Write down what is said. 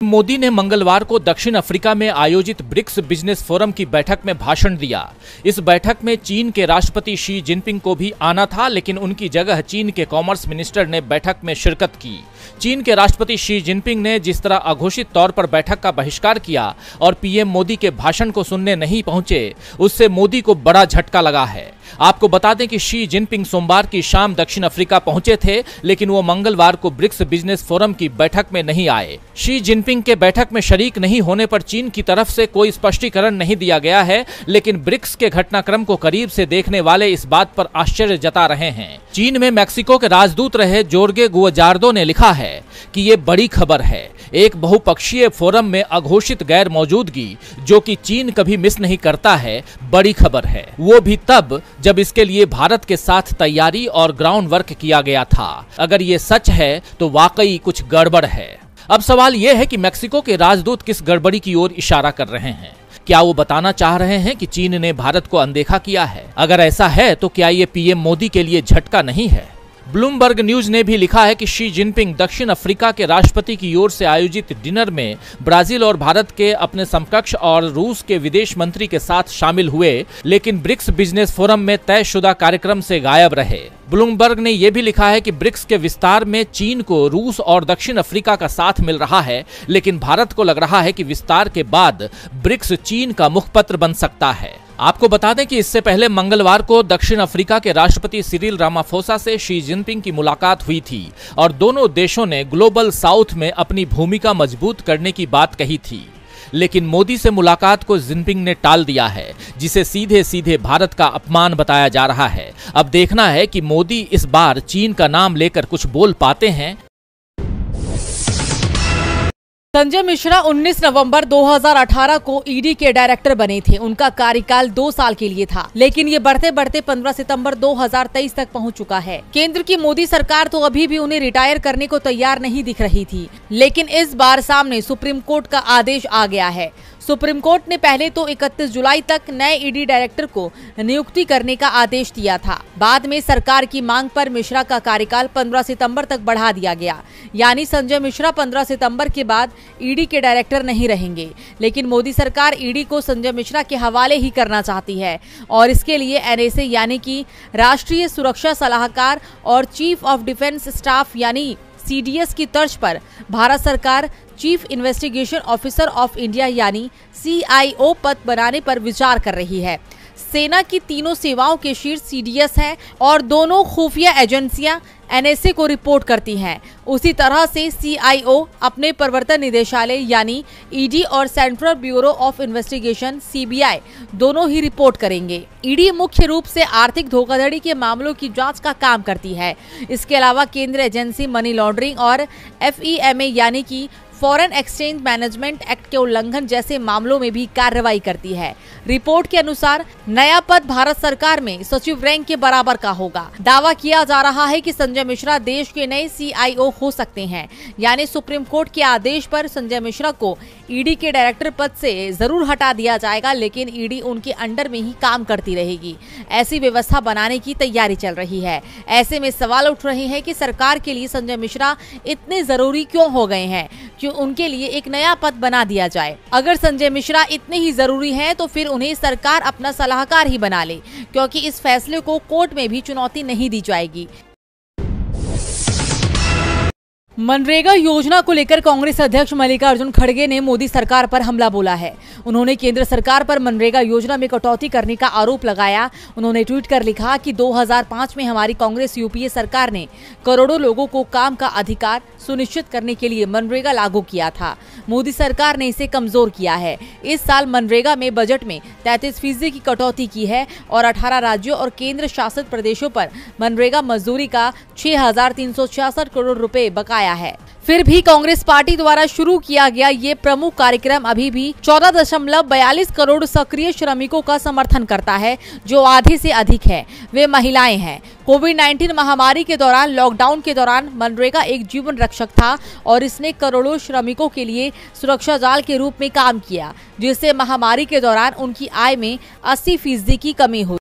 मोदी ने मंगलवार को दक्षिण अफ्रीका में आयोजित ब्रिक्स बिजनेस फोरम की बैठक में भाषण दिया। इस बैठक में चीन के राष्ट्रपति शी जिनपिंग को भी आना था, लेकिन उनकी जगह चीन के कॉमर्स मिनिस्टर ने बैठक में शिरकत की। चीन के राष्ट्रपति शी जिनपिंग ने जिस तरह अघोषित तौर पर बैठक का बहिष्कार किया और पीएम मोदी के भाषण को सुनने नहीं पहुंचे, उससे मोदी को बड़ा झटका लगा है। आपको बता दें कि शी जिनपिंग सोमवार की शाम दक्षिण अफ्रीका पहुंचे थे, लेकिन वो मंगलवार को ब्रिक्स बिजनेस फोरम की बैठक में नहीं आए। शी जिनपिंग के बैठक में शरीक नहीं होने पर चीन की तरफ से कोई स्पष्टीकरण नहीं दिया गया है, लेकिन ब्रिक्स के घटनाक्रम को करीब से देखने वाले इस बात पर आश्चर्य जता रहे हैं। चीन में मैक्सिको के राजदूत रहे जोर्गे गुवजार्दो ने लिखा है कि ये बड़ी खबर है। एक बहुपक्षीय फोरम में अघोषित गैर मौजूदगी, जो कि चीन कभी मिस नहीं करता है, बड़ी खबर है। वो भी तब जब इसके लिए भारत के साथ तैयारी और ग्राउंड वर्क किया गया था। अगर ये सच है तो वाकई कुछ गड़बड़ है। अब सवाल यह है कि मैक्सिको के राजदूत किस गड़बड़ी की ओर इशारा कर रहे हैं। क्या वो बताना चाह रहे हैं कि चीन ने भारत को अनदेखा किया है? अगर ऐसा है तो क्या ये पीएम मोदी के लिए झटका नहीं है? ब्लूमबर्ग न्यूज ने भी लिखा है कि शी जिनपिंग दक्षिण अफ्रीका के राष्ट्रपति की ओर से आयोजित डिनर में ब्राजील और भारत के अपने समकक्ष और रूस के विदेश मंत्री के साथ शामिल हुए, लेकिन ब्रिक्स बिजनेस फोरम में तयशुदा कार्यक्रम से गायब रहे। ब्लूमबर्ग ने यह भी लिखा है कि ब्रिक्स के विस्तार में चीन को रूस और दक्षिण अफ्रीका का साथ मिल रहा है, लेकिन भारत को लग रहा है कि विस्तार के बाद ब्रिक्स चीन का मुखपत्र बन सकता है। आपको बता दें कि इससे पहले मंगलवार को दक्षिण अफ्रीका के राष्ट्रपति सिरिल रामाफोसा से शी जिनपिंग की मुलाकात हुई थी और दोनों देशों ने ग्लोबल साउथ में अपनी भूमिका मजबूत करने की बात कही थी। लेकिन मोदी से मुलाकात को जिनपिंग ने टाल दिया है, जिसे सीधे सीधे भारत का अपमान बताया जा रहा है। अब देखना है कि मोदी इस बार चीन का नाम लेकर कुछ बोल पाते हैं। संजय मिश्रा 19 नवंबर 2018 को ईडी के डायरेक्टर बने थे। उनका कार्यकाल 2 साल के लिए था, लेकिन ये बढ़ते बढ़ते 15 सितंबर 2023 तक पहुंच चुका है। केंद्र की मोदी सरकार तो अभी भी उन्हें रिटायर करने को तैयार नहीं दिख रही थी, लेकिन इस बार सामने सुप्रीम कोर्ट का आदेश आ गया है। सुप्रीम कोर्ट ने पहले तो 31 जुलाई तक नए ईडी डायरेक्टर को नियुक्ति करने का आदेश दिया था। बाद में सरकार की मांग पर मिश्रा का कार्यकाल 15 सितंबर तक बढ़ा दिया गया, यानी संजय मिश्रा 15 सितंबर के बाद ईडी के डायरेक्टर नहीं रहेंगे। लेकिन मोदी सरकार ईडी को संजय मिश्रा के हवाले ही करना चाहती है और इसके लिए एनएसए यानी कि राष्ट्रीय सुरक्षा सलाहकार और चीफ ऑफ डिफेंस स्टाफ यानी सीडीएस की तर्ज पर भारत सरकार chief investigation officer of India यानी CIO पद बनाने पर विचार कर रही है। सेना की तीनों सेवाओं के शीर्ष सीडीएस हैं और दोनों खुफिया एजेंसियां एनएसए को रिपोर्ट करती हैं। उसी तरह से CIO अपने प्रवर्तन निदेशालय यानी ईडी और central bureau of investigation CBI दोनों ही रिपोर्ट करेंगे। ईडी मुख्य रूप से आर्थिक धोखाधड़ी के मामलों की जांच का काम करती है। इसके अलावा केंद्रीय एजेंसी मनी लॉन्ड्रिंग और FEMA यानी कि फॉरेन एक्सचेंज मैनेजमेंट एक्ट के उल्लंघन जैसे मामलों में भी कार्रवाई करती है। रिपोर्ट के अनुसार नया पद भारत सरकार में सचिव रैंक के बराबर का होगा। दावा किया जा रहा है कि संजय मिश्रा देश के नए CIO हो सकते हैं, यानी सुप्रीम कोर्ट के आदेश पर संजय मिश्रा को ईडी के डायरेक्टर पद से जरूर हटा दिया जाएगा, लेकिन ईडी उनके अंडर में ही काम करती रहेगी। ऐसी व्यवस्था बनाने की तैयारी चल रही है। ऐसे में सवाल उठ रहे हैं कि सरकार के लिए संजय मिश्रा इतने जरूरी क्यों हो गए हैं कि उनके लिए एक नया पद बना दिया जाए। अगर संजय मिश्रा इतने ही जरूरी हैं, तो फिर उन्हें सरकार अपना सलाहकार ही बना ले, क्योंकि इस फैसले को कोर्ट में भी चुनौती नहीं दी जाएगी। मनरेगा योजना को लेकर कांग्रेस अध्यक्ष मल्लिकार्जुन खड़गे ने मोदी सरकार पर हमला बोला है। उन्होंने केंद्र सरकार पर मनरेगा योजना में कटौती करने का आरोप लगाया। उन्होंने ट्वीट कर लिखा कि 2005 में हमारी कांग्रेस यूपीए सरकार ने करोड़ों लोगों को काम का अधिकार सुनिश्चित करने के लिए मनरेगा लागू किया था। मोदी सरकार ने इसे कमजोर किया है। इस साल मनरेगा में बजट में 33% की कटौती की है और 18 राज्यों और केंद्र शासित प्रदेशों पर मनरेगा मजदूरी का 6,366 करोड़ रुपए बकाया है। फिर भी कांग्रेस पार्टी द्वारा शुरू किया गया ये प्रमुख कार्यक्रम अभी भी 14.42 करोड़ सक्रिय श्रमिकों का समर्थन करता है, जो आधे से अधिक है वे महिलाएं हैं। कोविड-19 महामारी के दौरान, लॉकडाउन के दौरान मनरेगा एक जीवन रक्षक था और इसने करोड़ों श्रमिकों के लिए सुरक्षा जाल के रूप में काम किया, जिससे महामारी के दौरान उनकी आय में 80% की कमी हुई।